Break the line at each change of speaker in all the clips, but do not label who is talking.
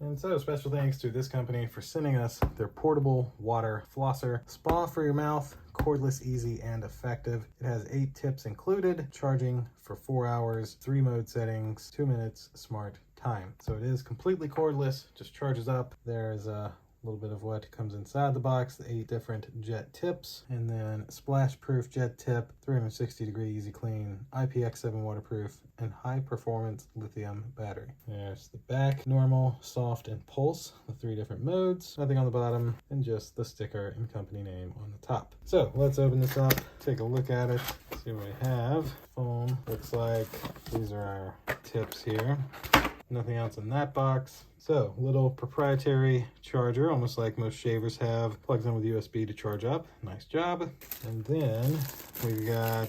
And so special thanks to this company for sending us their portable water flosser. Spa for your mouth, cordless, easy, and effective. It has 8 tips included, charging for 4 hours, 3 mode settings, 2 minutes smart time. So it is completely cordless, just charges up. There's a little bit of what comes inside the box, the 8 different jet tips, and then splash proof jet tip, 360-degree easy clean, IPX7 waterproof, and high performance lithium battery. There's the back, normal, soft, and pulse, the 3 different modes, nothing on the bottom, and just the sticker and company name on the top. So let's open this up, take a look at it, see what we have. Foam, looks like these are our tips here. Nothing else in that box. So, little proprietary charger, almost like most shavers have. Plugs in with USB to charge up. Nice job. And then we've got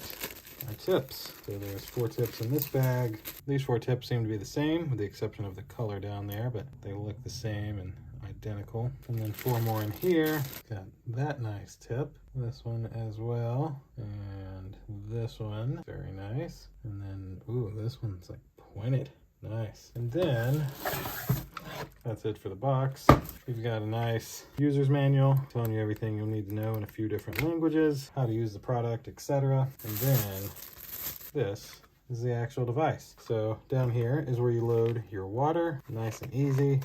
our tips. So there's 4 tips in this bag. These 4 tips seem to be the same, with the exception of the color down there, but they look the same and identical. And then 4 more in here. Got that nice tip. This one as well. And this one. Very nice. And then, ooh, this one's like pointed. Nice. And then that's it for the box. We've got a nice user's manual telling you everything you'll need to know in a few different languages, how to use the product, etc. And then this is the actual device. So down here is where you load your water. Nice and easy.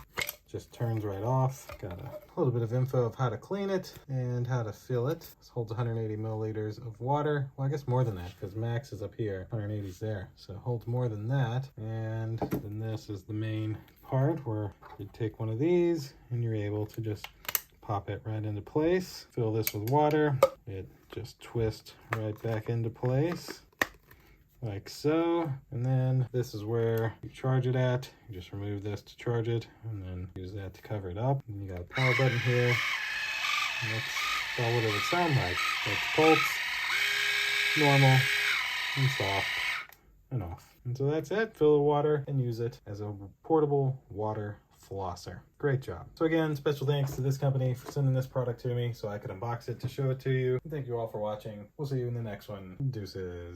Just turns right off. Got a little bit of info of how to clean it and how to fill it. This holds 180 milliliters of water. Well, I guess more than that because max is up here. 180 is there. So it holds more than that. And then this is the main part where you take one of these and you're able to just pop it right into place. Fill this with water. It just twists right back into place. Like so, and then this is where you charge it at. You just remove this to charge it and then use that to cover it up. And you got a power button here, and that's about what it would sound like. That's pulse, normal, and soft, and off. And so that's it. Fill the water and use it as a portable water flosser. Great job. So again, special thanks to this company for sending this product to me so I could unbox it to show it to you. And thank you all for watching. We'll see you in the next one. Deuces.